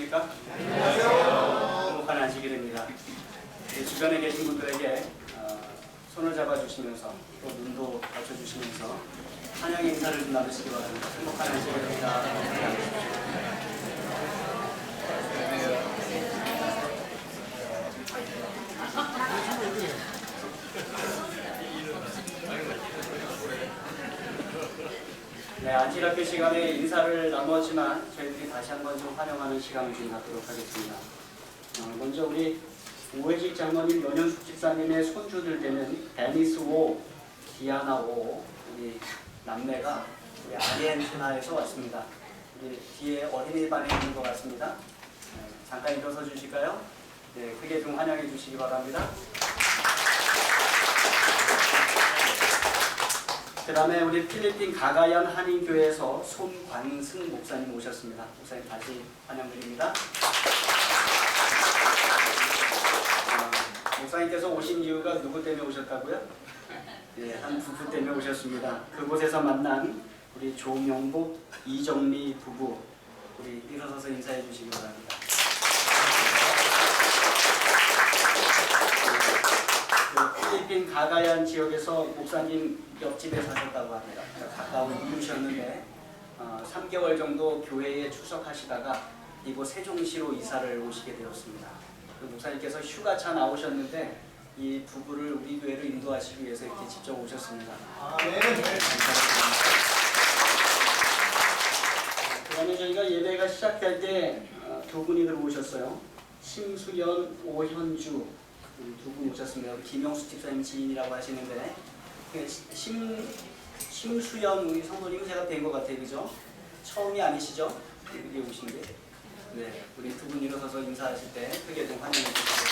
안녕하십니까? 안녕하세요. 행복한 안식일입니다. 주변에 계신 분들에게 손을 잡아주시면서 또 눈도 맞춰주시면서 환영 인사를 좀 나누시기 바랍니다. 행복한 안식일입니다. 네, 안식학교 시간에 인사를 나누었지만 저희들이 다시 한번 좀 환영하는 시간을 좀 갖도록 하겠습니다. 먼저 우리 오해직 장로님 연현숙 집사님의 손주들 되는 데니스 오, 디아나 오, 우리 남매가 우리 아르헨티나에서 왔습니다. 우리 뒤에 어린이반에 있는 것 같습니다. 네, 잠깐 일어서 주실까요? 네, 크게 좀 환영해 주시기 바랍니다. 그 다음에 우리 필리핀 가가얀 한인교회에서 손관승 목사님 오셨습니다. 목사님 다시 환영드립니다. 목사님께서 오신 이유가 누구 때문에 오셨다고요? 네, 한 부부 때문에 오셨습니다. 그곳에서 만난 우리 조명복, 이정미 부부, 우리 일어서서 인사해 주시기 바랍니다. 필리핀 가가얀 지역에서 목사님 옆집에 사셨다고 합니다. 가까운 이웃이었는데 3개월 정도 교회에 출석하시다가 이곳 세종시로 이사를 오시게 되었습니다. 그 목사님께서 휴가차 나오셨는데 이 부부를 우리 교회로 인도하시기 위해서 이렇게 직접 오셨습니다. 네. 그 다음에 저희가 예배가 시작할 때 두 분이 들어오셨어요. 심수연, 오현주 두 분 오셨습니다. 김영수 집사님 지인이라고 하시는데 심수연 우리 성도님 제가 뵌 것 같아요. 그죠? 처음이 아니시죠? 여기 오신 게. 네, 우리 두 분 일어서서 인사하실 때 크게 좀 환영해 주시죠.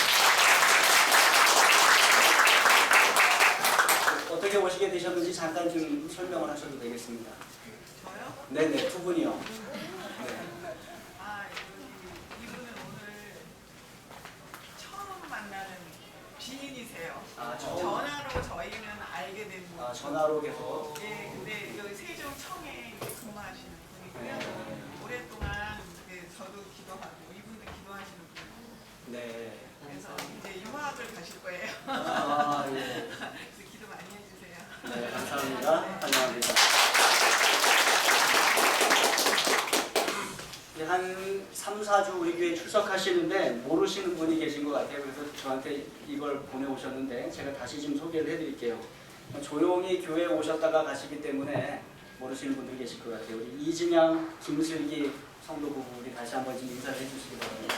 어떻게 오시게 되셨는지 잠깐 좀 설명을 하셔도 되겠습니다. 저요? 네네, 두 분이요. 네. 이분은 오늘 처음 만나는 지인이세요. 전화로 저희는 알게 된 분. 전화로 계속. 네, 근데 여기 세종청에 근무하시는 분이고요. 네. 오랫동안 저도 기도하고 이분도 기도하시는 분이고. 네. 그래서 이제 유학을 가실 거예요. 예. 그래서 기도 많이 해주세요. 네, 감사합니다. 환영합니다. 한 3, 4주 우리 교회에 출석하시는데 모르시는 분이 계신 것 같아요. 그래서 저한테 이걸 보내오셨는데 제가 다시 좀 소개를 해드릴게요. 조용히 교회에 오셨다가 가시기 때문에 모르시는 분들이 계실 것 같아요. 우리 이진양, 김슬기 성도 부부 우리 다시 한번 좀 인사를 해주시기 바랍니다.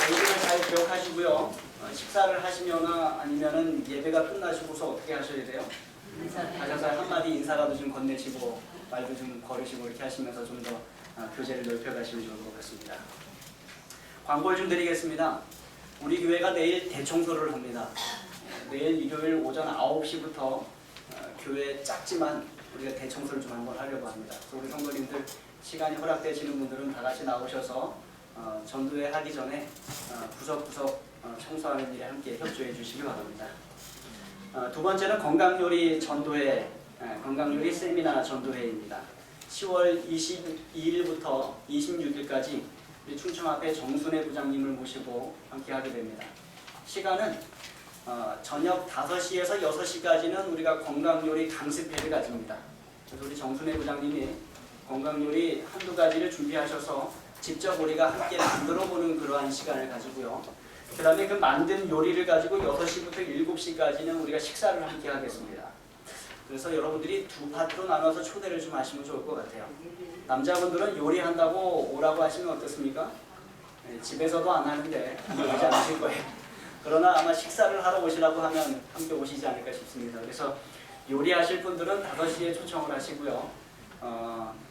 이름을 잘 기억하시고요. 식사를 하시거나 아니면은 예배가 끝나시고서 어떻게 하셔야 돼요? 가셔서 한마디 인사라도 좀 건네시고 말도 좀 걸으시고 이렇게 하시면서 좀 더 교제를 넓혀가시면 좋을 것 같습니다. 광고를 좀 드리겠습니다. 우리 교회가 내일 대청소를 합니다. 내일 일요일 오전 9시부터 교회 작지만 우리가 대청소를 좀 한번 하려고 합니다. 그래서 우리 성도님들 시간이 허락되시는 분들은 다 같이 나오셔서 전도회 하기 전에 구석구석 청소하는 일에 함께 협조해 주시기 바랍니다. 두 번째는 건강요리 전도회, 건강요리 세미나 전도회입니다. 10월 22일부터 26일까지 우리 충청 앞에 정순애 부장님을 모시고 함께 하게 됩니다. 시간은 저녁 5시에서 6시까지는 우리가 건강요리 강습회를 가집니다. 그래서 우리 정순애 부장님이 건강요리 한두 가지를 준비하셔서 직접 우리가 함께 만들어보는 그러한 시간을 가지고요. 그 다음에 그 만든 요리를 가지고 6시부터 7시까지는 우리가 식사를 함께 하겠습니다. 그래서 여러분들이 두 파트로 나눠서 초대를 좀 하시면 좋을 것 같아요. 남자분들은 요리한다고 오라고 하시면 어떻습니까? 네, 집에서도 안 하는데 오지 않으실 거예요. 그러나 아마 식사를 하러 오시라고 하면 함께 오시지 않을까 싶습니다. 그래서 요리하실 분들은 5시에 초청을 하시고요.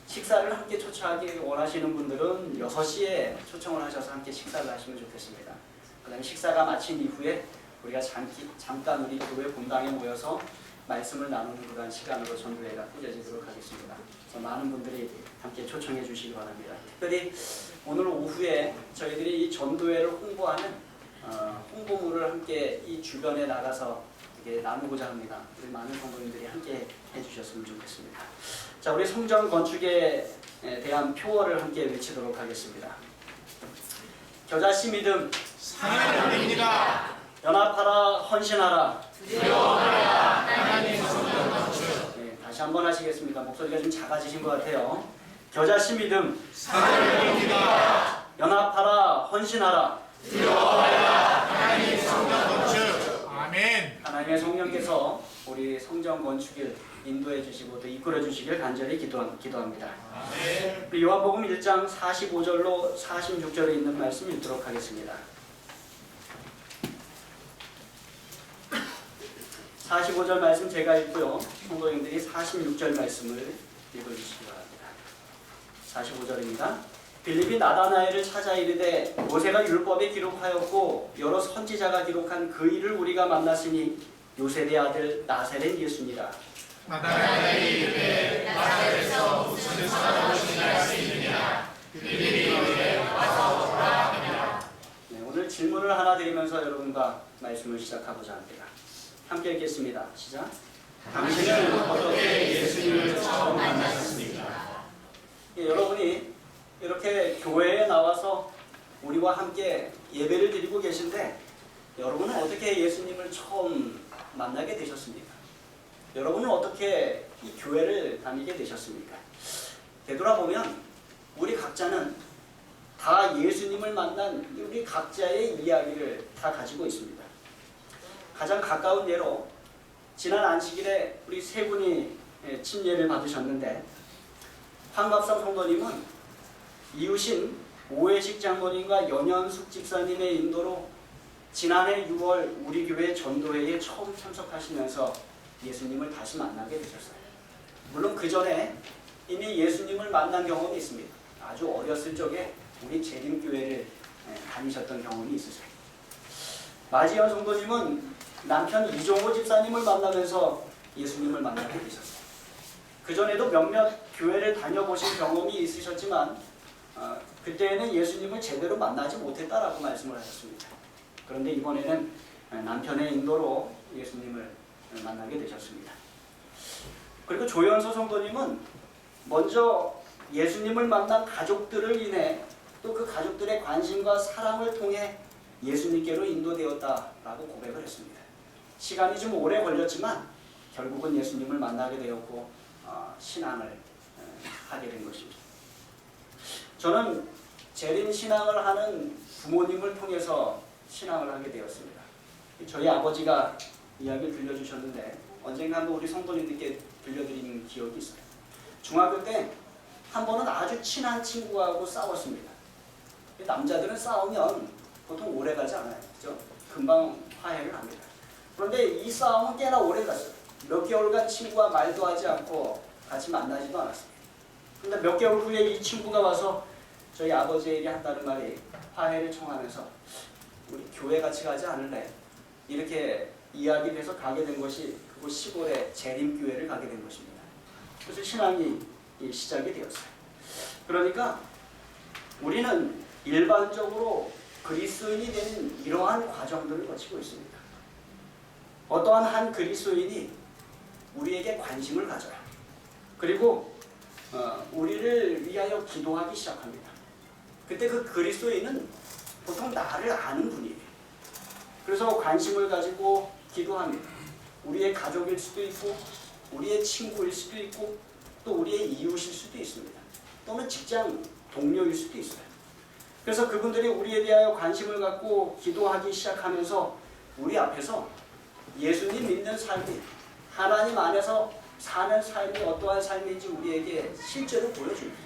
식사를 함께 초청하기 원하시는 분들은 6시에 초청을 하셔서 함께 식사를 하시면 좋겠습니다. 그 다음에 식사가 마친 이후에 우리가 잠깐 우리 교회 본당에 모여서 말씀을 나누는 그런 시간으로 전도회가 꾸려지도록 하겠습니다. 그래서 많은 분들이 함께 초청해 주시기 바랍니다. 특별히 오늘 오후에 저희들이 이 전도회를 홍보하는 홍보물을 함께 이 주변에 나가서 이렇게 나누고자 합니다. 우리 많은 성도님들이 함께 해주셨으면 좋겠습니다. 자, 우리 성전 건축에 대한 표어를 함께 외치도록 하겠습니다. 겨자씨 믿음, 하나님입니다. 연합하라, 헌신하라. 두려워하라 하나님 성전 건축. 네, 다시 한번 하시겠습니다. 목소리가 좀 작아지신 것 같아요. 겨자씨 믿음, 하나님입니다. 연합하라, 헌신하라. 두려워하라 하나님 성전 건축. 아멘. 하나님의 성령께서 우리 성전 건축을 인도해 주시고 또 이끌어 주시길 간절히 기도합니다. 아멘. 우리 요한복음 1장 45절로 46절에 있는 말씀 읽도록 하겠습니다. 45절 말씀 제가 읽고요. 성도님들이 46절 말씀을 읽어주시기 바랍니다. 45절입니다. 빌립이 나다나엘을 찾아 이르되 모세가 율법에 기록하였고 여러 선지자가 기록한 그 일을 우리가 만났으니 요셉의 아들 나사렛 예수니라. 나다나엘이 이르되 나사렛에서 무슨 살아오시니 할 수 있느냐. 빌립이 이르되 와서 보라 하니라. 네, 오늘 질문을 하나 드리면서 여러분과 말씀을 시작하고자 합니다. 함께 읽겠습니다. 시작. 당신은 어떻게 예수님을 처음 만나셨습니까? 예, 여러분이 이렇게 교회에 나와서 우리와 함께 예배를 드리고 계신데 여러분은 어떻게 예수님을 처음 만나게 되셨습니까? 여러분은 어떻게 이 교회를 다니게 되셨습니까? 되돌아보면 우리 각자는 다 예수님을 만난 우리 각자의 이야기를 다 가지고 있습니다. 가장 가까운 예로 지난 안식일에 우리 세 분이 침례를 받으셨는데 황갑상 성도님은 이웃인 오해식 장로님과 연현숙 집사님의 인도로 지난해 6월 우리 교회 전도회에 처음 참석하시면서 예수님을 다시 만나게 되셨어요. 물론 그 전에 이미 예수님을 만난 경험이 있습니다. 아주 어렸을 적에 우리 재림교회를 다니셨던 경험이 있으세요. 마지현 성도님은 남편 이종호 집사님을 만나면서 예수님을 만나게 되셨어요. 그 전에도 몇몇 교회를 다녀보신 경험이 있으셨지만 그때는 예수님을 제대로 만나지 못했다라고 말씀을 하셨습니다. 그런데 이번에는 남편의 인도로 예수님을 만나게 되셨습니다. 그리고 조연소 성도님은 먼저 예수님을 만난 가족들을 인해 또 그 가족들의 관심과 사랑을 통해 예수님께로 인도되었다라고 고백을 했습니다. 시간이 좀 오래 걸렸지만 결국은 예수님을 만나게 되었고 신앙을 하게 된 것입니다. 저는 재림 신앙을 하는 부모님을 통해서 신앙을 하게 되었습니다. 저희 아버지가 이야기를 들려주셨는데 언젠가 한번 우리 성도님들께 들려드린 기억이 있어요. 중학교 때 한 번은 아주 친한 친구하고 싸웠습니다. 남자들은 싸우면 보통 오래 가지 않아요. 그죠? 금방 화해를 합니다. 그런데 이 싸움은 꽤나 오래 갔어요. 몇 개월간 친구와 말도 하지 않고 같이 만나지도 않았습니다. 그런데 몇 개월 후에 이 친구가 와서 저희 아버지에게 한다는 말이 화해를 청하면서 우리 교회 같이 가지 않을래? 이렇게 이야기를 해서 가게 된 것이 그곳 시골의 재림교회를 가게 된 것입니다. 그래서 신앙이 시작이 되었어요. 그러니까 우리는 일반적으로 그리스도인이 되는 이러한 과정들을 거치고 있습니다. 어떠한 한 그리스도인이 우리에게 관심을 가져요. 그리고 우리를 위하여 기도하기 시작합니다. 그때 그 그리스도인은 보통 나를 아는 분이에요. 그래서 관심을 가지고 기도합니다. 우리의 가족일 수도 있고 우리의 친구일 수도 있고 또 우리의 이웃일 수도 있습니다. 또는 직장 동료일 수도 있어요. 그래서 그분들이 우리에 대하여 관심을 갖고 기도하기 시작하면서 우리 앞에서 예수님 믿는 삶이 하나님 안에서 사는 삶이 어떠한 삶인지 우리에게 실제로 보여줍니다.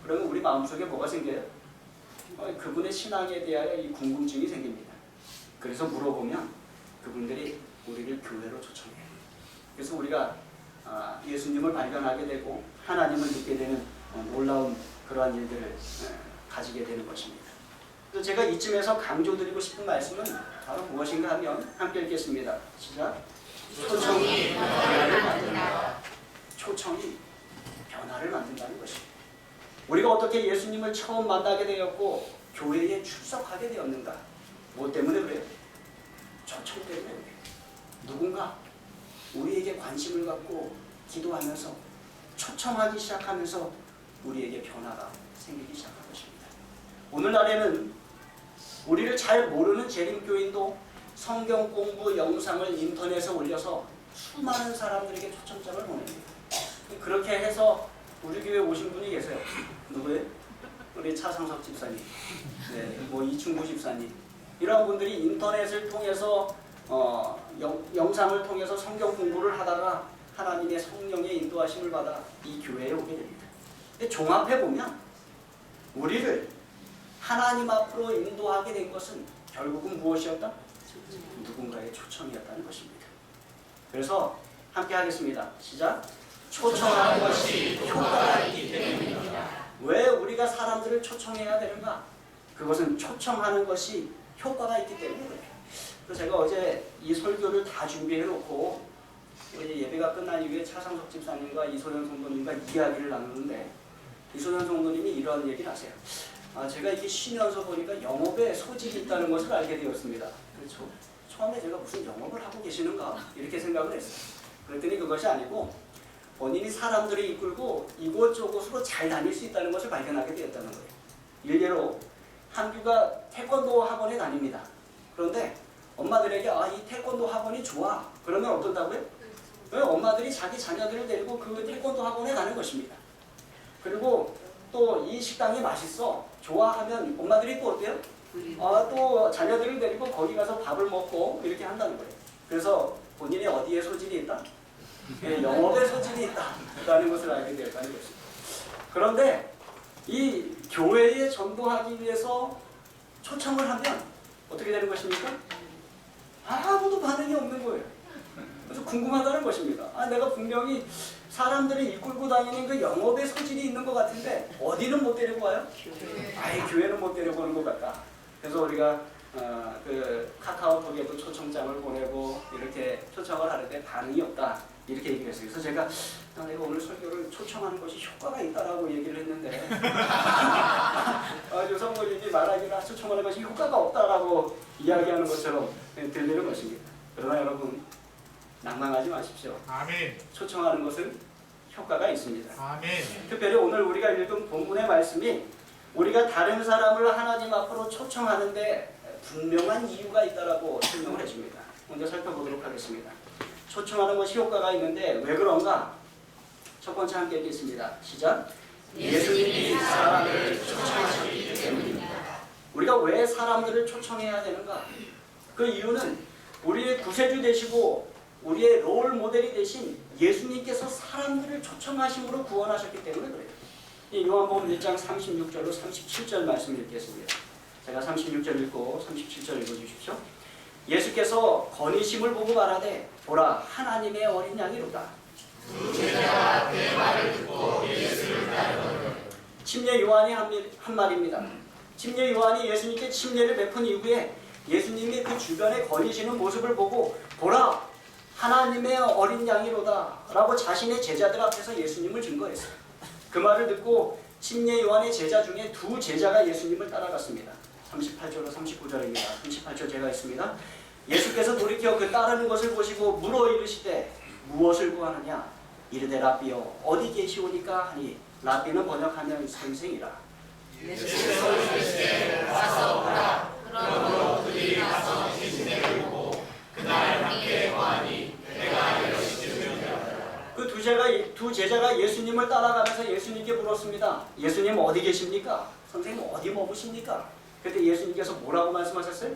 그러면 우리 마음속에 뭐가 생겨요? 그분의 신앙에 대하여 이 궁금증이 생깁니다. 그래서 물어보면 그분들이 우리를 교회로 초청해요. 그래서 우리가 예수님을 발견하게 되고 하나님을 믿게 되는 놀라운 그러한 일들을 가지게 되는 것입니다. 그래서 제가 이쯤에서 강조드리고 싶은 말씀은 바로 무엇인가 하면 함께 읽겠습니다. 시작. 초청이 변화를 만든다. 초청이 변화를 만든다는 것입니다. 우리가 어떻게 예수님을 처음 만나게 되었고 교회에 출석하게 되었는가? 뭐 때문에 그래요? 초청 때문에 그래요. 누군가 우리에게 관심을 갖고 기도하면서 초청하기 시작하면서 우리에게 변화가 생기기 시작한 것입니다. 오늘날에는 우리를 잘 모르는 재림교인도 성경 공부 영상을 인터넷에 올려서 수많은 사람들에게 초청장을 보냅니다. 그렇게 해서 우리 교회에 오신 분이 계세요. 누구예요? 우리 차상석 집사님, 뭐 이충구 집사님, 이런 분들이 인터넷을 통해서 영상을 통해서 성경 공부를 하다가 하나님의 성령의 인도하심을 받아 이 교회에 오게 됩니다. 근데 종합해 보면 우리를 하나님 앞으로 인도하게 된 것은 결국은 무엇이었다? 누군가의 초청이었다는 것입니다. 그래서 함께 하겠습니다. 시작. 초청하는 것이 효과가 있기 때문입니다. 왜 우리가 사람들을 초청해야 되는가? 그것은 초청하는 것이 효과가 있기 때문에 그래요. 그래서 제가 어제 이 설교를 다 준비해 놓고 예배가 끝난 이후에 차상석 집사님과 이소연 성도님과 이야기를 나누는데 이소연 성도님이 이런 얘기를 하세요. 제가 이렇게 쉬면서 보니까 영업에 소질이 있다는 것을 알게 되었습니다. 그렇죠? 처음에 제가 무슨 영업을 하고 계시는가 이렇게 생각을 했어요. 그랬더니 그것이 아니고 본인이 사람들을 이끌고 이곳저곳으로 잘 다닐 수 있다는 것을 발견하게 되었다는 거예요. 일례로 한규가 태권도 학원에 다닙니다. 그런데 엄마들에게 이 태권도 학원이 좋아. 그러면 어떤다고요? 엄마들이 자기 자녀들을 데리고 그 태권도 학원에 가는 것입니다. 그리고 또 이 식당이 맛있어. 좋아하면 엄마들이 또 어때요? 또 자녀들을 데리고 거기 가서 밥을 먹고 이렇게 한다는 거예요. 그래서 본인이 어디에 소질이 있다? 영업에 소질이 있다라는 것을 알게 되었다는 것입니다. 그런데 이 교회에 전도하기 위해서 초청을 하면 어떻게 되는 것입니까? 아무도 반응이 없는 거예요. 그래서 궁금하다는 것입니다. 내가 분명히 사람들을 이끌고 다니는 그 영업에 소질이 있는 것 같은데 어디는 못 데리고 와요? 교회는 못 데리고 오는 것 같다. 그래서 우리가 그 카카오톡에도 초청장을 보내고 이렇게 초청을 하는데 반응이 없다. 이렇게 얘기를 했어요. 그래서 제가 내가 오늘 설교를 초청하는 것이 효과가 있다라고 얘기를 했는데 성모님이 말하기를 초청하는 것이 효과가 없다라고 이야기하는 것처럼 들리는 것입니다. 그러나 여러분 낭망하지 마십시오. 아멘. 초청하는 것은 효과가 있습니다. 아멘. 특별히 오늘 우리가 읽은 본문의 말씀이 우리가 다른 사람을 하나님 앞으로 초청하는데 분명한 이유가 있다라고 설명을 해줍니다. 먼저 살펴보도록 하겠습니다. 초청하는 것이 효과가 있는데 왜 그런가? 첫 번째 함께 읽겠습니다. 시작. 예수님이 사람을 초청하셨기 때문입니다. 우리가 왜 사람들을 초청해야 되는가? 그 이유는 우리의 구세주 되시고 우리의 롤 모델이 되신 예수님께서 사람들을 초청하심으로 구원하셨기 때문에 그래요. 이 요한복음 1장 36절로 37절 말씀을 읽겠습니다. 제가 36절 읽고 37절 읽어주십시오. 예수께서 건의심을 보고 말하되 보라 하나님의 어린 양이로다. 두 제자가 그의 말을 듣고 예수를 따르더니 침례 요한이 한 말입니다. 침례 요한이 예수님께 침례를 베푼 이후에 예수님이 그 주변에 거니시는 모습을 보고 보라 하나님의 어린 양이로다 라고 자신의 제자들 앞에서 예수님을 증거했어요. 그 말을 듣고 침례 요한의 제자 중에 두 제자가 예수님을 따라갔습니다. 38절로 39절입니다. 38절 제가 있습니다. 예수께서 돌이켜 그 따르는 것을 보시고 물어 이르시되 무엇을 구하느냐? 이르되 라삐여 어디 계시오니까 하니 라삐는 번역하면 선생이라. 예수께서 이르시되 와서 보라. 그러므로 그들이 가서 계시되를 보고 그날 함께 거하니 내가 이르시되 그 두 제자가 예수님을 따라가면서 예수님께 물었습니다. 예수님 어디 계십니까? 선생님 어디 머무십니까? 그때 예수님께서 뭐라고 말씀하셨어요?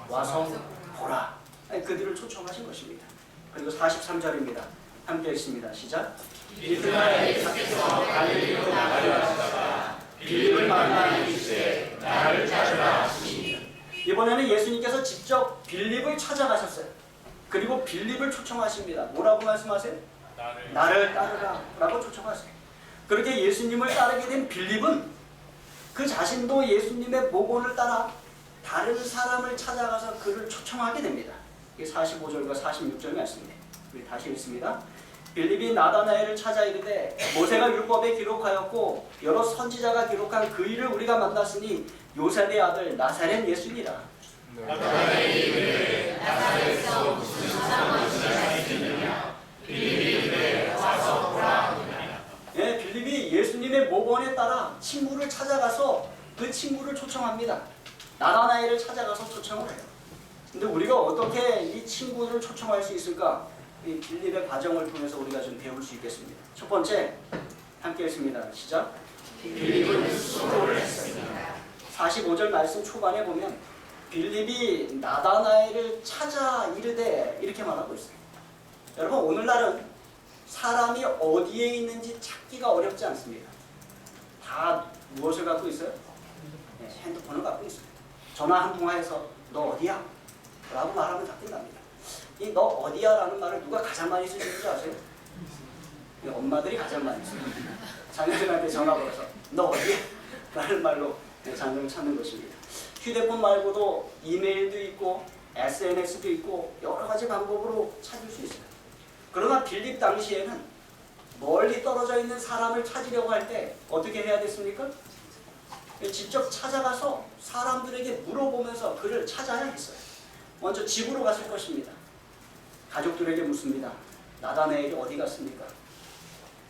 와서 보라. 그들을 초청하신 것입니다. 그리고 43절입니다. 함께 읽습니다. 시작. 이튿날 예수께서 갈릴리로 나가려다가 빌립을 만나 이르시되 나를 따르라 하시니 이번에는 예수님께서 직접 빌립을 찾아가셨어요. 그리고 빌립을 초청하십니다. 뭐라고 말씀하세요? 나를 따르라 라고 초청하세요. 그렇게 예수님을 따르게 된 빌립은 그 자신도 예수님의 모본을 따라 다른 사람을 찾아가서 그를 초청하게 됩니다. 이게 45절과 46절 말씀입니다. 우리 다시 읽습니다. 빌립이 나다나엘을 찾아 이르되 모세가 율법에 기록하였고 여러 선지자가 기록한 그 일을 우리가 만났으니 요셉의 아들 나사렛 예수니라. 나다나엘이 이르되 나사렛에서 무슨 선한 것을 할 수 있느냐. 빌립이 이르되 와서 보라 하느니라. 예, 빌립이 예수님의 모범에 따라 친구를 찾아가서 그 친구를 초청합니다. 나다나엘을 찾아가서 초청을 해요. 근데 우리가 어떻게 이 친구를 초청할 수 있을까? 이 빌립의 과정을 통해서 우리가 좀 배울 수 있겠습니다. 첫 번째, 함께 했습니다. 시작. 빌립은 수고를 했습니다. 45절 말씀 초반에 보면 빌립이 나다나엘을 찾아 이르되 이렇게 말하고 있어요. 여러분, 오늘날은 사람이 어디에 있는지 찾기가 어렵지 않습니다. 다 무엇을 갖고 있어요? 네, 핸드폰을 갖고 있어요. 전화 한 통화해서 너 어디야? 라고 말하면 다 끝납니다. 이 너 어디야? 라는 말을 누가 가장 많이 쓰시는지 아세요? 엄마들이 가장 많이 써요. 자녀들한테 전화 걸어서 너 어디야? 라는 말로 자녀를 찾는 것입니다. 휴대폰 말고도 이메일도 있고 SNS도 있고 여러 가지 방법으로 찾을 수 있어요. 그러나 빌립 당시에는 멀리 떨어져 있는 사람을 찾으려고 할 때 어떻게 해야 됐습니까? 직접 찾아가서 사람들에게 물어보면서 그를 찾아야 했어요. 먼저 집으로 갔을 것입니다. 가족들에게 묻습니다. 나다나엘이 어디 갔습니까?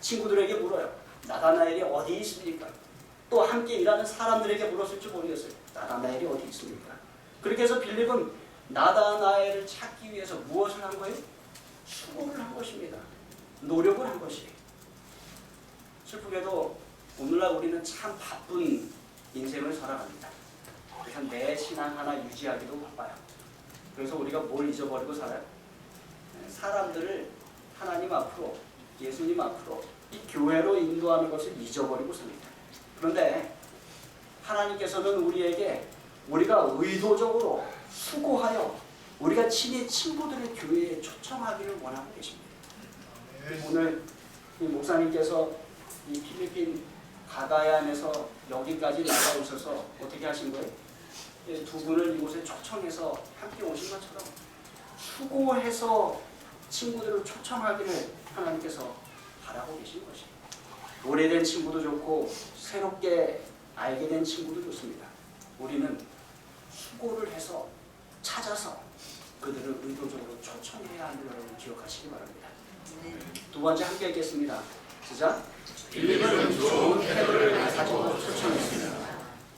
친구들에게 물어요. 나다나엘이 어디 있습니까? 또 함께 일하는 사람들에게 물었을지 모르겠어요. 나다나엘이 어디 있습니까? 그렇게 해서 빌립은 나다나엘을 찾기 위해서 무엇을 한 거예요? 수고를 한 것입니다. 노력을 한 것이에요. 슬프게도 오늘날 우리는 참 바쁜 인생을 살아갑니다. 그래서 내 신앙 하나 유지하기도 바빠요. 그래서 우리가 뭘 잊어버리고 살아요? 사람들을 하나님 앞으로, 예수님 앞으로 이 교회로 인도하는 것을 잊어버리고 삽니다. 그런데 하나님께서는 우리에게 우리가 의도적으로 수고하여 우리가 친히 친구들의 교회에 초청하기를 원하고 계십니다. 오늘 이 목사님께서 이 필리핀 가가얀에서 여기까지 나가오셔서 어떻게 하신 거예요? 두 분을 이곳에 초청해서 함께 오신 것처럼 수고해서 친구들을 초청하기를 하나님께서 바라고 계신 것이에요. 오래된 친구도 좋고 새롭게 알게 된 친구도 좋습니다. 우리는 수고를 해서 찾아서 그들을 의도적으로 초청해야 하는 여러분 기억하시기 바랍니다. 두 번째 함께 읽겠습니다. 시작. 빌립은 좋은 태도를 가지고 초청했습니다.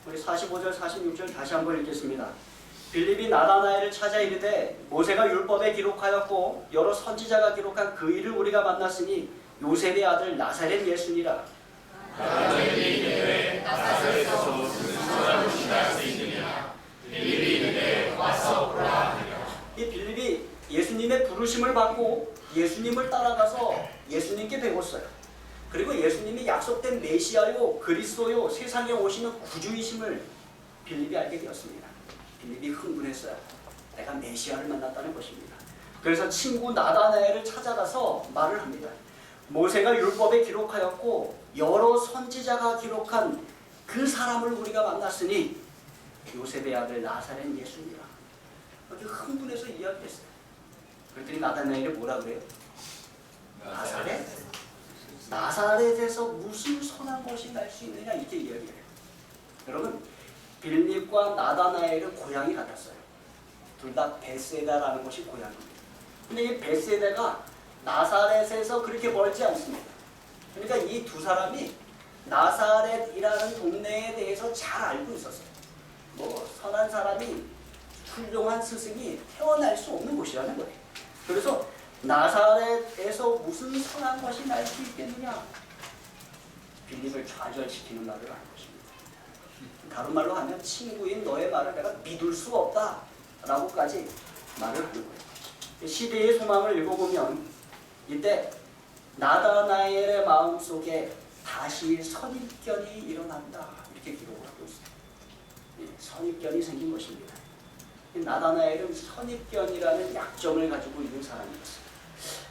우리 45절 46절 다시 한번 읽겠습니다. 빌립이 나다나엘을 찾아 이르되 모세가 율법에 기록하였고 여러 선지자가 기록한 그 일을 우리가 만났으니 요셉의 아들 나사렛 예수니라. 나다나엘이 이르되 나사렛에서 무슨 선한 것이 날 수 있느냐. 빌립이 이르되 와서 보라 하니라. 이 빌립이 예수님의 부르심을 받고 예수님을 따라가서 예수님께 배웠어요. 그리고 예수님이 약속된 메시아요 그리스도요 세상에 오시는 구주이심을 빌립이 알게 되었습니다. 빌립이 흥분했어요. 내가 메시아를 만났다는 것입니다. 그래서 친구 나다나엘을 찾아가서 말을 합니다. 모세가 율법에 기록하였고 여러 선지자가 기록한 그 사람을 우리가 만났으니 요셉의 아들 나사렛 예수니라. 아주 흥분해서 이야기했어요. 그랬더니 나다나엘이 뭐라 그래요? 나사렛? 나사렛에서 무슨 선한 것이 날 수 있느냐 이렇게 이야기해요. 여러분, 빌립과 나다나엘은 고향이 같았어요. 둘 다 베세다라는 곳이 고향입니다. 근데 이 베세다가 나사렛에서 그렇게 멀지 않습니다. 그러니까 이 두 사람이 나사렛이라는 동네에 대해서 잘 알고 있었어요. 뭐 선한 사람이 훌륭한 스승이 태어날 수 없는 곳이라는 거예요. 그래서 나사렛에서 무슨 선한 것이 날 수 있겠느냐? 빌립을 좌절시키는 말을 하는 것입니다. 다른 말로 하면 친구인 너의 말을 내가 믿을 수 없다 라고까지 말을 하는 거예요. 시대의 소망을 읽어보면 이때 나다나엘의 마음속에 다시 선입견이 일어난다 이렇게 기록을 하고 있어요. 선입견이 생긴 것입니다. 나다나엘은 선입견이라는 약점을 가지고 있는 사람이었어요.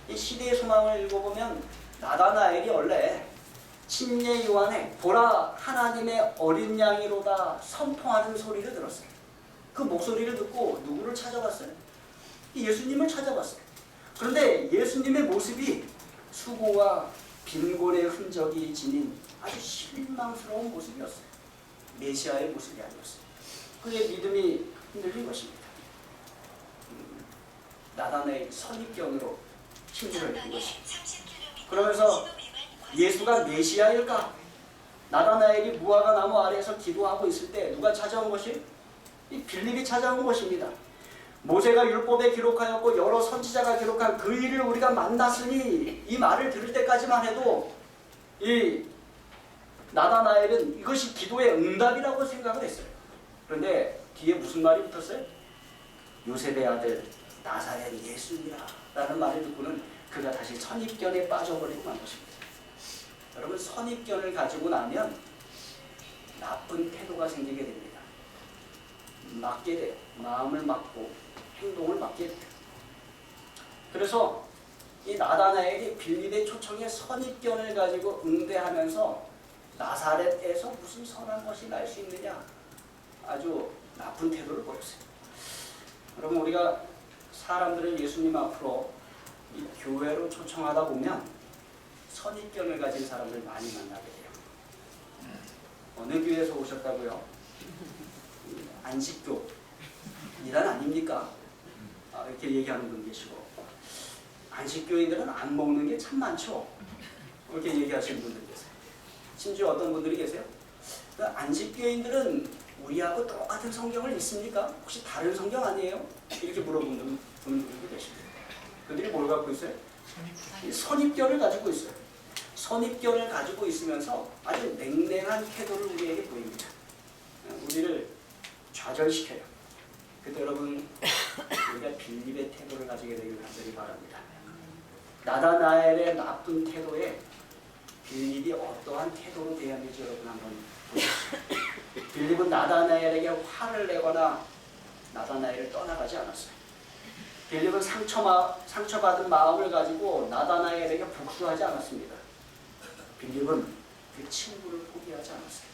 이 시대의 소망을 읽어보면 나다나엘이 원래 침례 요한의 보라 하나님의 어린 양이로다 선포하는 소리를 들었어요. 그 목소리를 듣고 누구를 찾아봤어요? 예수님을 찾아봤어요. 그런데 예수님의 모습이 수고와 빈곤의 흔적이 지닌 아주 실망스러운 모습이었어요. 메시아의 모습이 아니었어요. 그의 믿음이 흔들린 것입니다. 나다나엘 선입견으로 힘들을 낸 것입니다. 그러면서 예수가 메시아일까? 나다나엘이 무화과 나무 아래에서 기도하고 있을 때 누가 찾아온 것이? 이 빌립이 찾아온 것입니다. 모세가 율법에 기록하였고 여러 선지자가 기록한 그 일을 우리가 만났으니, 이 말을 들을 때까지만 해도 이 나다나엘은 이것이 기도의 응답이라고 생각을 했어요. 그런데 뒤에 무슨 말이 붙었어요? 요셉의 아들 나사렛 예수니라 라는 말을 듣고는 그가 다시 선입견에 빠져버리고 만 것입니다. 여러분, 선입견을 가지고 나면 나쁜 태도가 생기게 됩니다. 막게 돼요. 마음을 막고 행동을 막게 돼요. 그래서 이 나다나엘이 빌립의 초청에 선입견을 가지고 응대하면서 나사렛에서 무슨 선한 것이 날 수 있느냐, 아주 나쁜 태도를 보였어요. 여러분, 우리가 사람들을 예수님 앞으로 이 교회로 초청하다 보면 선입견을 가진 사람들 많이 만나게 돼요. 어느 교회에서 오셨다고요? 안식교 이란 아닙니까? 이렇게 얘기하는 분 계시고, 안식교인들은 안 먹는 게 참 많죠. 이렇게 얘기하시는 분들 계세요. 심지어 어떤 분들이 계세요? 안식교인들은 우리하고 똑같은 성경을 읽습니까? 혹시 다른 성경 아니에요? 이렇게 물어보는 분들도 계십니다. 그들이 뭘 갖고 있어요? 선입견을 가지고 있어요. 선입견을 가지고 있으면서 아주 냉랭한 태도를 우리에게 보입니다. 우리를 좌절시켜요. 그때 여러분, 우리가 빌립의 태도를 가지게 되길 간절히 바랍니다. 나다나엘의 나쁜 태도에 빌립이 어떠한 태도로 대하는지 여러분 한번 보십시오. 빌립은 나다나엘에게 화를 내거나 나다나엘을 떠나가지 않았어요. 빌립은 상처받은 마음을 가지고 나다나엘에게 복수하지 않았습니다. 빌립은 그 친구를 포기하지 않았어요.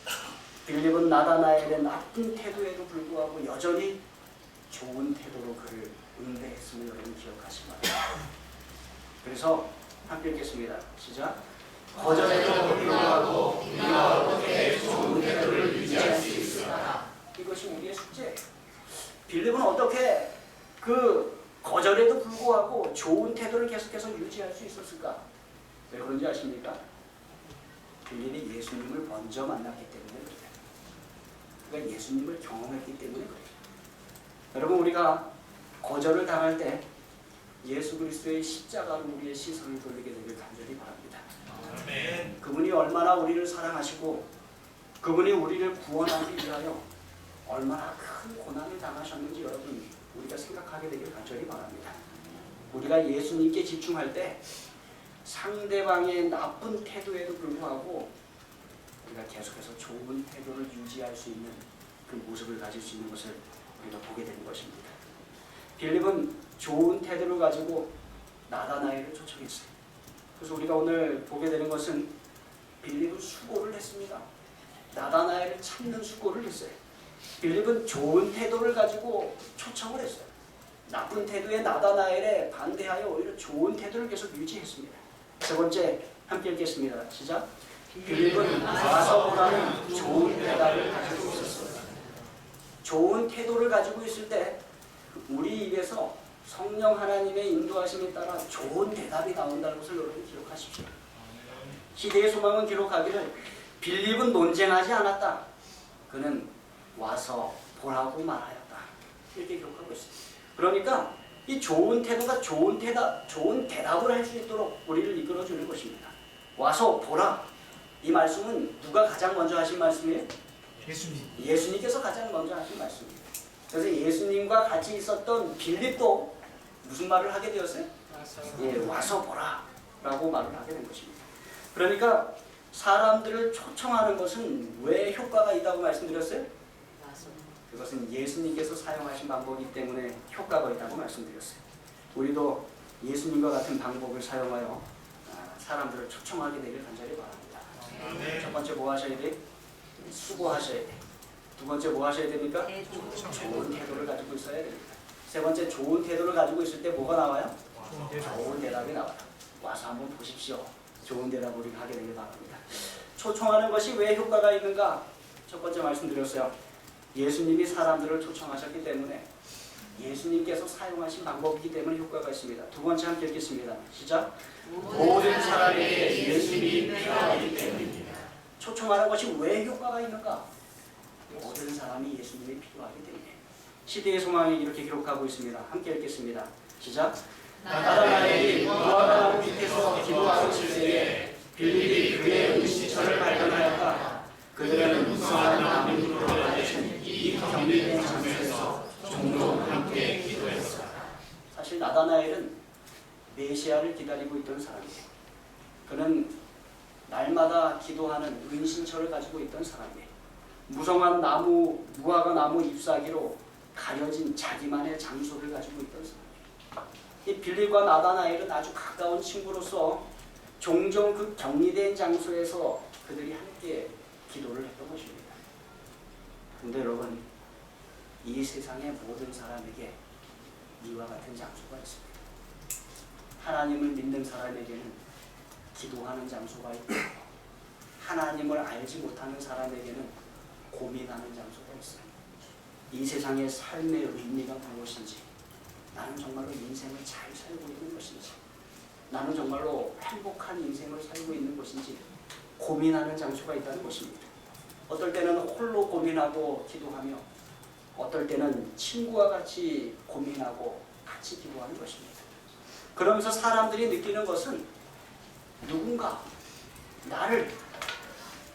빌립은 나다나엘의 나쁜 태도에도 불구하고 여전히 좋은 태도로 그를 응대했음을 여러분 기억하시기 바랍니다. 그래서 함께 읽겠습니다. 시작. 거절에도 불구하고 우리가 어떻게 좋은 태도를 유지할 수 있을까? 이것이 우리의 숙제예요. 빌립은 어떻게 그 거절에도 불구하고 좋은 태도를 계속해서 유지할 수 있었을까? 왜 그런지 아십니까? 빌립이 예수님을 먼저 만났기 때문에 그래요. 그가 예수님을 경험했기 때문에 그래요. 여러분, 우리가 거절을 당할 때 예수 그리스도의 십자가로 우리의 시선을 돌리게 되길 간절히 바랍니다. 아멘. 그분이 얼마나 우리를 사랑하시고 그분이 우리를 구원하기 위하여 얼마나 큰 고난을 당하셨는지 여러분, 우리가 생각하게 되길 간절히 바랍니다. 우리가 예수님께 집중할 때 상대방의 나쁜 태도에도 불구하고 우리가 계속해서 좋은 태도를 유지할 수 있는 그 모습을 가질 수 있는 것을 우리가 보게 되는 것입니다. 빌립은 좋은 태도를 가지고 나다나엘을 초청했어요. 그래서 우리가 오늘 보게 되는 것은 빌립은 수고를 했습니다. 나다나엘을 찾는 수고를 했어요. 빌립은 좋은 태도를 가지고 초청을 했어요. 나쁜 태도의 나다나엘에 반대하여 오히려 좋은 태도를 계속 유지했습니다. 세 번째, 함께 읽겠습니다. 시작. 빌립은 와서 보라는 좋은 대답을 가지고 있었어요. 좋은 태도를 가지고 있을 때 우리 입에서 성령 하나님의 인도하심에 따라 좋은 대답이 나온다는 것을 여러분 기억하십시오. 시대의 소망은 기록하기를 빌립은 논쟁하지 않았다. 그는 와서 보라고 말하였다. 이렇게 기록하고 있습니다. 그러니까 이 좋은 태도가 좋은 대답을 할 수 있도록 우리를 이끌어주는 것입니다. 와서 보라. 이 말씀은 누가 가장 먼저 하신 말씀이에요? 예수님께서 가장 먼저 하신 말씀입니다. 그래서 예수님과 같이 있었던 빌립도 무슨 말을 하게 되었어요? 와서 보라 라고 말을 하게 된 것입니다. 그러니까 사람들을 초청하는 것은 왜 효과가 있다고 말씀드렸어요? 그것은 예수님께서 사용하신 방법이기 때문에 효과가 있다고 말씀드렸어요. 우리도 예수님과 같은 방법을 사용하여 사람들을 초청하게 되길 간절히 바랍니다. 첫 번째 뭐 하셔야 돼? 수고하셔야 돼. 두 번째 뭐 하셔야 됩니까? 좋은 태도를 가지고 있어야 됩니다. 세 번째, 좋은 태도를 가지고 있을 때 뭐가 나와요? 좋은 대답이 나와요. 와서 한번 보십시오. 좋은 대답을 우리가 하게 되길 바랍니다. 초청하는 것이 왜 효과가 있는가? 첫 번째 말씀드렸어요. 예수님이 사람들을 초청하셨기 때문에 예수님께서 사용하신 방법이기 때문에 효과가 있습니다. 두 번째 함께 읽겠습니다. 시작. 모든 사람에게 예수님이 필요하기 때문입니다. 초청하는 것이 왜 효과가 있는가? 모든 사람이 예수님이 필요하기 때문에. 시대의 소망이 이렇게 기록하고 있습니다. 함께 읽겠습니다. 시작. 나다나엘이 무화과나무 밑에서 기도하고 있을 때에 빌립이 그의 은신처를 발견하였다. 그들은 무성한 나무로 만드신 이 경비된 장소에서 종종 함께 기도했다. 사실 나다나엘은 메시아를 기다리고 있던 사람이에요. 그는 날마다 기도하는 은신처를 가지고 있던 사람이에요. 무성한 나무, 무화과 나무 잎사귀로 가려진 자기만의 장소를 가지고 있던 사람이에요. 이 빌립과 나다나엘은 아주 가까운 친구로서 종종 그 격리된 장소에서 그들이 함께 기도를 했던 것입니다. 그런데 여러분, 이 세상의 모든 사람에게 이와 같은 장소가 있습니다. 하나님을 믿는 사람에게는 기도하는 장소가 있고, 하나님을 알지 못하는 사람에게는 고민하는 장소가 있어요. 이 세상의 삶의 의미가 무엇인지, 나는 정말로 인생을 잘 살고 있는 것인지, 나는 정말로 행복한 인생을 살고 있는 것인지 고민하는 장소가 있다는 것입니다. 어떨 때는 홀로 고민하고 기도하며, 어떨 때는 친구와 같이 고민하고 같이 기도하는 것입니다. 그러면서 사람들이 느끼는 것은 누군가 나를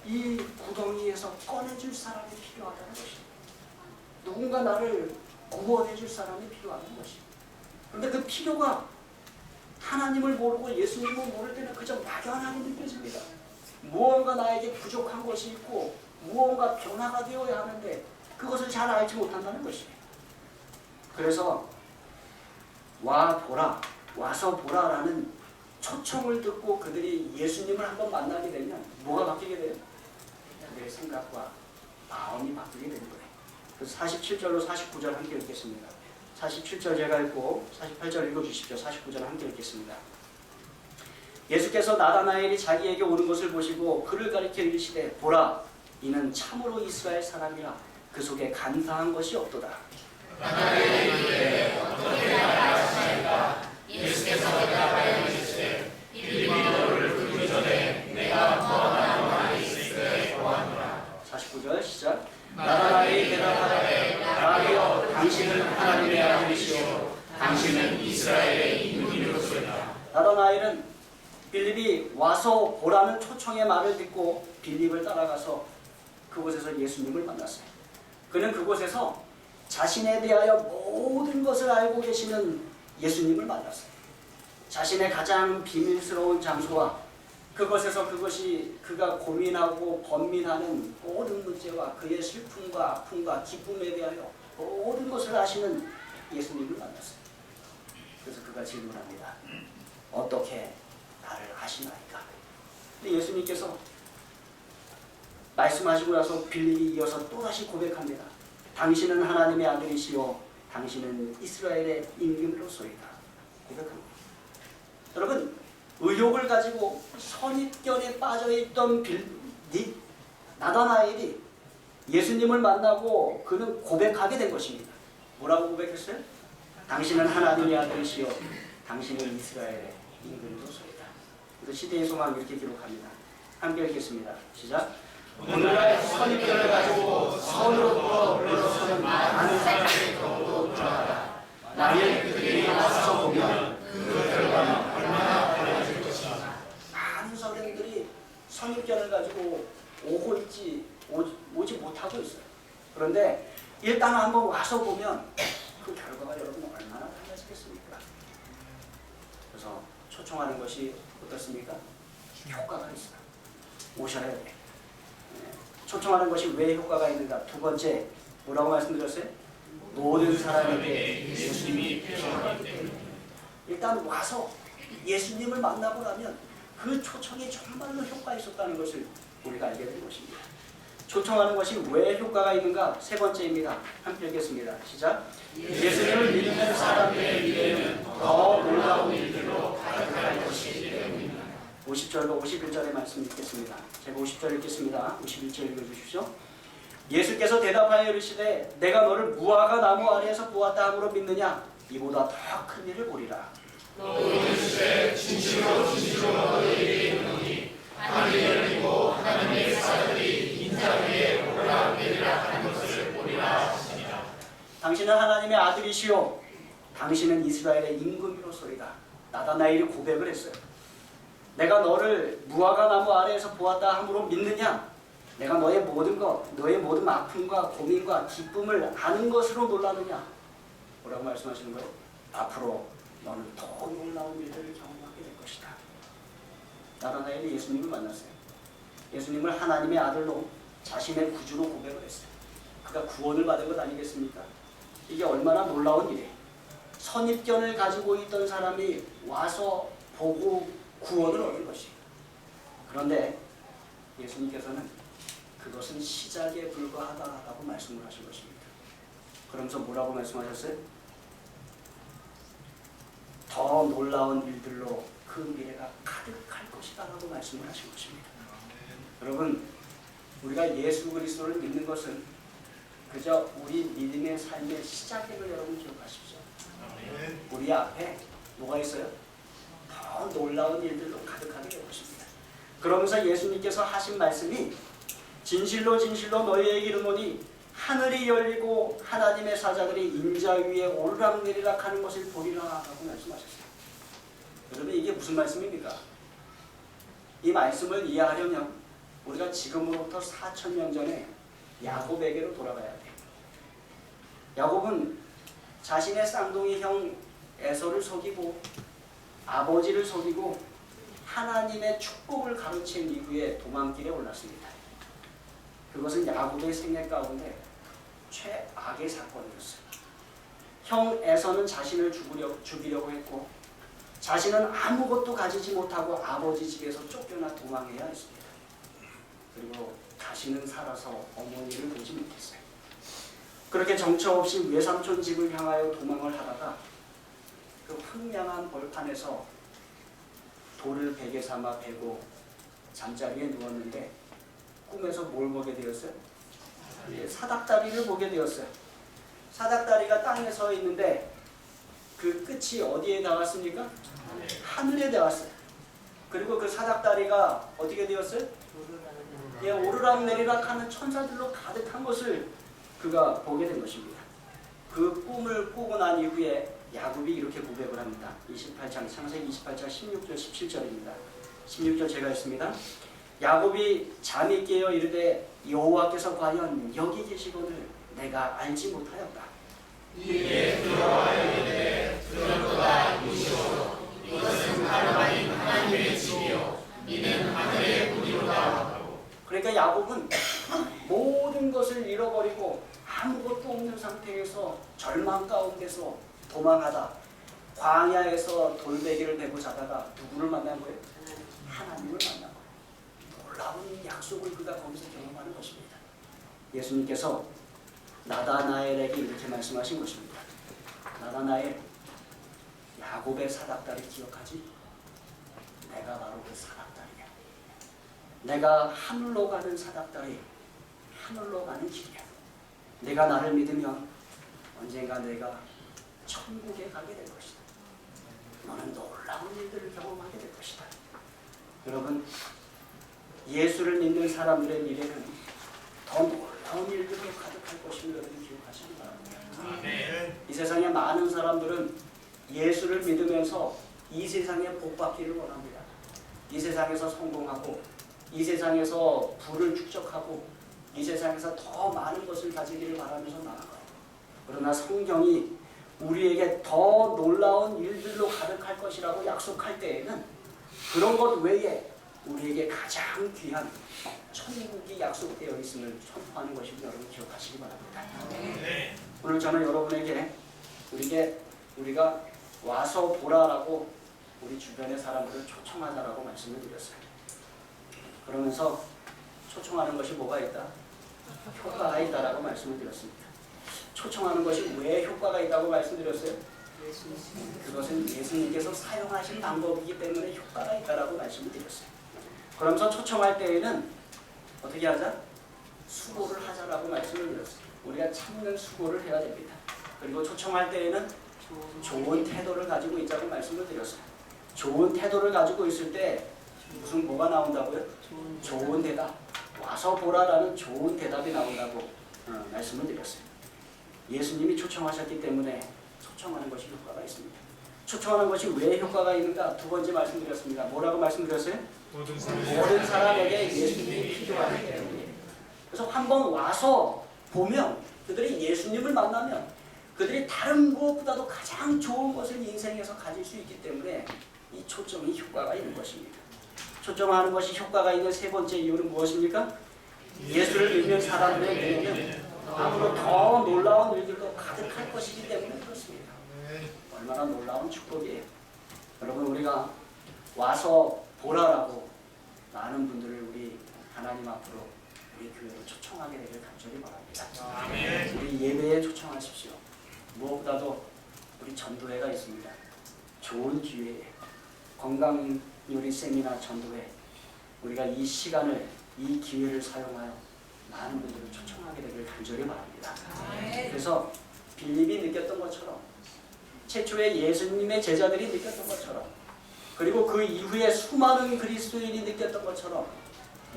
이 구덩이에서 꺼내줄 사람이 필요하다는 것입니다. 누군가 나를 구원해줄 사람이 필요하다는 것입니다. 그런데 그 필요가 하나님을 모르고 예수님을 모를 때는 그저 막연하게 느껴집니다. 무언가 나에게 부족한 것이 있고 무언가 변화가 되어야 하는데 그것을 잘 알지 못한다는 것입니다. 그래서 와서 보라라는 초청을 듣고 그들이 예수님을 한번 만나게 되면 뭐가 바뀌게 돼요? 그들의 생각과 마음이 바뀌게 되는 거예요. 그래서 47절로 49절 함께 읽겠습니다. 47절 제가 읽고 48절 읽어주십시오. 49절 함께 읽겠습니다. 예수께서 나다나엘이 자기에게 오는 것을 보시고 그를 가리켜 이르시되 보라, 이는 참으로 이스라엘 사람이라 그 속에 간사한 것이 없도다. 나다나엘이 이르되 어떻게 말하시나이까? 예수께서 대답하여 이르시되 빌립이 너를 부르기 전에 내가 너와 너 안에 있을 때 보았노라. 49절 시작. 나다나엘이 대답하되 라비여, 당신은 하나님의 아들이시오 당신은 이스라엘의 임금이로소이다. 나다나엘은 빌립이 와서 보라는 초청의 말을 듣고 빌립을 따라가서 그곳에서 예수님을 만났어요. 그는 그곳에서 자신에 대하여 모든 것을 알고 계시는 예수님을 만났어요. 자신의 가장 비밀스러운 장소와 그것에서 그가 고민하고 번민하는 모든 문제와 그의 슬픔과 아픔과 기쁨에 대하여 모든 것을 아시는 예수님을 만났어요. 그래서 그가 질문합니다. 어떻게 나를 아시나이까? 근데 예수님께서 말씀하시고 나서 빌립이 이어서 또다시 고백합니다. 당신은 하나님의 아들이시요 당신은 이스라엘의 임금으로소이다. 고백합니다. 여러분, 의욕을 가지고 선입견에 빠져있던 나다나엘이 예수님을 만나고 그는 고백하게 된 것입니다. 뭐라고 고백했어요? 당신은 하나님의 아들이시요 당신은 이스라엘의 임금으로소이다. 그래서 시대의 소망 이렇게 기록합니다. 함께 읽겠습니다. 시작. 오늘날 선입견을 가지고 선으로부터 물러서는 많은 사람의 경우도 드러나다. 만일 그들이 와서 보면 그 결과는 얼마나 달라질 것인가. 많은 선생들이 선입견을 가지고 오지 못하고 있어요. 그런데 일단 한번 와서 보면 그 결과가 여러분 얼마나 달라지겠습니까? 그래서 초청하는 것이 어떻습니까? 효과가 있어요. 오셔야 돼. 초청하는 것이 왜 효과가 있는가? 두 번째, 뭐라고 말씀드렸어요? 모든 사람에게 예수님이 필요하기 때문에. 일단 와서 예수님을 만나고 나면 그 초청이 정말로 효과 있었다는 것을 우리가 알게 된 것입니다. 초청하는 것이 왜 효과가 있는가? 세 번째입니다. 함께 읽겠습니다. 시작. 예수님을 믿는 사람들의 미래는 더 놀라운 일들로 가득할 것이기 때문입니다. 50절과 51절의 말씀 읽겠습니다. 제가 50절 읽겠습니다. 51절 읽어주십시오. 예수께서 대답하여 이르시되 내가 너를 무화과 나무 아래에서 보았다 함으로 믿느냐? 이보다 더 큰 일을 보리라. 너희는 주제 진실로 진실로 너희에게 이르노니 하늘이 열리고 하나님의 사자들이 인자 위에 오르락내리락 하는 것을 보리라 하시니라. 당신은 하나님의 아들이시오. 당신은 이스라엘의 임금이로소이다. 나다나엘이 고백을 했어요. 내가 너를 무화과 나무 아래에서 보았다 함으로 믿느냐? 내가 너의 모든 것, 너의 모든 아픔과 고민과 기쁨을 아는 것으로 놀라느냐? 뭐라고 말씀하시는 거예요? 앞으로 너는 더 놀라운 일들을 경험하게 될 것이다. 나다나엘이 예수님을 만났어요. 예수님을 하나님의 아들로 자신의 구주로 고백을 했어요. 그가 구원을 받은 것 아니겠습니까? 이게 얼마나 놀라운 일이에요. 선입견을 가지고 있던 사람이 와서 보고 구원을 얻은 것이에요. 그런데 예수님께서는 그것은 시작에 불과하다라고 말씀을 하신 것입니다. 그러면서 뭐라고 말씀하셨어요? 더 놀라운 일들로 그 미래가 가득할 것이다 라고 말씀을 하신 것입니다. 여러분, 우리가 예수 그리스도를 믿는 것은 그저 우리 믿음의 삶의 시작임을 여러분 기억하십시오. 우리 앞에 뭐가 있어요? 더 놀라운 일들로 가득하게 될 것입니다. 그러면서 예수님께서 하신 말씀이 진실로 진실로 너희에게 이르노니 하늘이 열리고 하나님의 사자들이 인자 위에 오르락내리락 하는 것을 보리라 라고 말씀하셨어요. 여러분, 이게 무슨 말씀입니까? 이 말씀을 이해하려면 우리가 지금으로부터 4,000년 전에 야곱에게로 돌아가야 돼요. 야곱은 자신의 쌍둥이 형 에서를 속이고 아버지를 속이고 하나님의 축복을 가르친 이후에 도망길에 올랐습니다. 그것은 야곱의 생애 가운데 최악의 사건이었어요. 형 에서는 자신을 죽이려고 했고 자신은 아무것도 가지지 못하고 아버지 집에서 쫓겨나 도망해야 했습니다. 그리고 다시는 살아서 어머니를 보지 못했어요. 그렇게 정처 없이 외삼촌 집을 향하여 도망을 하다가 그 황량한 벌판에서 돌을 베개 삼아 베고 잠자리에 누웠는데 꿈에서 뭘 보게 되었어요? 사닥다리를 보게 되었어요. 사닥다리가 땅에 서 있는데 그 끝이 어디에 닿았습니까? 하늘에 닿았어요. 그리고 그 사닥다리가 어떻게 되었어요? 오르락내리락 하는 천사들로 가득한 것을 그가 보게 된 것입니다. 그 꿈을 꾸고 난 이후에 야곱이 이렇게 고백을 합니다. 28장 창세기 28장 16절 17절입니다. 16절 제가 읽습니다. 야곱이 잠이 깨어 이르되 여호와께서 과연 여기 계시거늘 내가 알지 못하였다. 이에 들어와여 이르되 들었도다 이시오 이것은 다름 아닌 하나님의 집이요 이는 하늘의 문이로다 하고. 그러니까 야곱은 모든 것을 잃어버리고 아무것도 없는 상태에서 절망 가운데서 도망하다 광야에서 돌베개를 메고 자다가 누구를 만난 거예요? 하나님을 만난 거예요. 놀라운 약속을 그가 거기서 경험하는 것입니다. 예수님께서 나다나엘에게 이렇게 말씀하신 것입니다. 나다나엘, 야곱의 사닥다리 기억하지? 내가 바로 그 사닥다리야. 내가 하늘로 가는 사닥다리, 하늘로 가는 길이야. 내가 나를 믿으면 언젠가 내가 천국에 가게 될 것이다. 너는 놀라운 일들을 경험하게 될 것이다. 여러분, 예수를 믿는 사람들의 미래는 더 놀라운 일들로 가득할 것임을 여러분 기억하시기 바랍니다. 이 세상에 많은 사람들은 예수를 믿으면서 이 세상에 복받기를 원합니다. 이 세상에서 성공하고 이 세상에서 부를 축적하고 이 세상에서 더 많은 것을 가지기를 바라면서 나아가요. 그러나 성경이 우리에게 더 놀라운 일들로 가득할 것이라고 약속할 때에는 그런 것 외에 우리에게 가장 귀한 천국이 약속되어 있음을 선포하는 것을 여러분 기억하시기 바랍니다. 오늘 저는 여러분에게 우리가 와서 보라라고 우리 주변의 사람들을 초청하자라고 말씀을 드렸어요. 그러면서 초청하는 것이 뭐가 있다? 효과가 있다라고 말씀을 드렸습니다. 초청하는 것이 왜 효과가 있다고 말씀드렸어요? 그것은 예수님께서 사용하신 방법이기 때문에 효과가 있다라고 말씀을 드렸어요. 그러면서 초청할 때에는 어떻게 하자? 수고를 하자라고 말씀을 드렸어요. 우리가 참는 수고를 해야 됩니다. 그리고 초청할 때에는 좋은 태도를 가지고 있자고 말씀을 드렸어요. 좋은 태도를 가지고 있을 때 무슨 뭐가 나온다고요? 좋은 대답. 와서 보라라는 좋은 대답이 나온다고 말씀을 드렸어요. 예수님이 초청하셨기 때문에 초청하는 것이 효과가 있습니다. 초청하는 것이 왜 효과가 있는가? 두 번째 말씀드렸습니다. 뭐라고 말씀드렸어요? 모든 사람에게 예수님이 필요하기 때문에. 그래서 한번 와서 보면 그들이 예수님을 만나면 그들이 다른 무엇보다도 가장 좋은 것을 인생에서 가질 수 있기 때문에 이 초점이 효과가 있는 것입니다. 초점하는 것이 효과가 있는 세 번째 이유는 무엇입니까? 예수를 믿는 사람들의 눈에는 앞으로 더 놀라운 일들도 가득할 것이기 때문에 그렇습니다. 얼마나 놀라운 축복이에요. 여러분, 우리가 와서 보라라고 많은 분들을 우리 하나님 앞으로 우리 교회로 초청하게 되길 간절히 바랍니다. 우리 예배에 초청하십시오. 무엇보다도 우리 전도회가 있습니다. 좋은 기회에 건강요리 세미나 전도회, 우리가 이 시간을, 이 기회를 사용하여 많은 분들을 초청하게 되길 간절히 바랍니다. 그래서 빌립이 느꼈던 것처럼, 최초의 예수님의 제자들이 느꼈던 것처럼, 그리고 그 이후에 수많은 그리스도인이 느꼈던 것처럼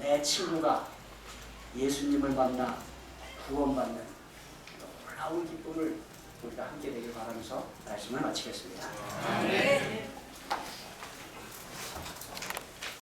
내 친구가 예수님을 만나 구원받는 놀라운 기쁨을 우리가 함께 되길 바라면서 말씀을 마치겠습니다.